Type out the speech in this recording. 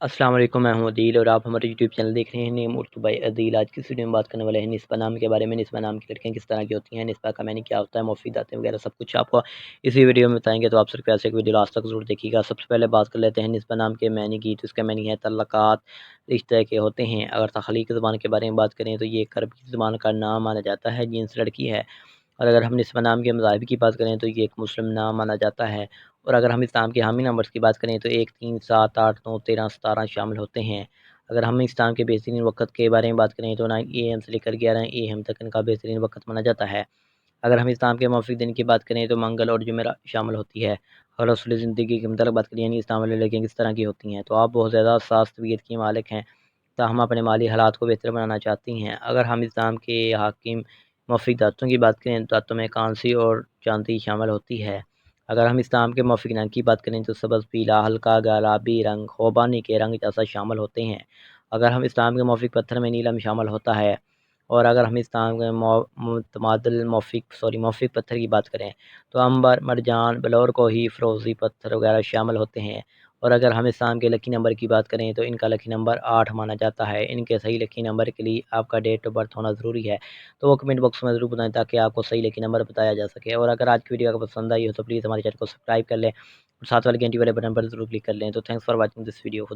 السلام علیکم، میں ہوں عدیل اور آپ ہمارے یوٹیوب چینل دیکھ رہے ہیں نیم اردو بائی عدیل۔ آج کی اس ویڈیو میں بات کرنے والے ہیں نسبہ نام کے بارے میں۔ نسبہ نام کی لڑکیاں کس طرح کی ہوتی ہیں، نسبہ کا معنی کیا ہوتا ہے، مفیداتیں وغیرہ سب کچھ آپ کو اسی ویڈیو میں بتائیں گے، تو آپ صرف ایسے ایک ویڈیو لاسٹ تک ضرور دیکھیے گا۔ سب سے پہلے بات کر لیتے ہیں نسبہ نام کے معنی کی، تو اس کا معنی ہے تعلقات، رشتے کے ہوتے ہیں۔ اگر تخلیقی زبان کے بارے میں بات کریں تو یہ ایک عربی زبان کا نام مانا جاتا ہے، جنس لڑکی ہے۔ اور اگر ہم نسبہ نام کے مذاہب کی بات کریں تو یہ ایک مسلم نام مانا جاتا ہے۔ اور اگر ہم اسلام کے حامی نمبرز کی بات کریں تو 1 3 7 8 9 13 17 شامل ہوتے ہیں۔ اگر ہم اسلام کے بہترین وقت کے بارے میں بات کریں تو 9 AM سے لے کر 11 AM تک ان کا بہترین وقت مانا جاتا ہے۔ اگر ہم اسلام کے موافق دن کی بات کریں تو منگل اور جمعرات شامل ہوتی ہے۔ اور رسول زندگی کے متعلق بات کریں یعنی اسلام والے لڑکیاں کس طرح کی ہوتی ہیں، تو آپ بہت زیادہ حساس طبیعت کی مالک ہیں، تاہم اپنے مالی حالات کو بہتر بنانا چاہتی ہیں۔ اگر ہم اسلام کے حاکم موافق دھاتوں کی بات کریں تو دھاتوں میں کانسی اور چاندی شامل ہوتی ہے۔ اگر ہم اسلام کے موافق رنگ کی بات کریں تو سبز، پیلا، ہلکا گلابی رنگ خوبانی کے رنگ جیسا شامل ہوتے ہیں۔ اگر ہم اسلام کے موافق پتھر میں نیلم شامل ہوتا ہے۔ اور اگر ہم اسلام کے متبادل موافق پتھر کی بات کریں تو عنبر، مرجان، بلور کوہی، فروزی پتھر وغیرہ شامل ہوتے ہیں۔ اور اگر ہم اسلام کے لکی نمبر کی بات کریں تو ان کا لکی نمبر 8 مانا جاتا ہے۔ ان کے صحیح لکی نمبر کے لیے آپ کا ڈیٹ آف برتھ ہونا ضروری ہے، تو وہ کمنٹ باکس میں ضرور بتائیں تاکہ آپ کو صحیح لکی نمبر بتایا جا سکے۔ اور اگر آج کی ویڈیو آپ کو پسند آئی ہو تو پلیز ہمارے چینل کو سبسکرائب کر لیں اور ساتھ والے گھنٹی والے بٹن پر ضرور کلک کر لیں۔ تو thanks for watching this video. خدا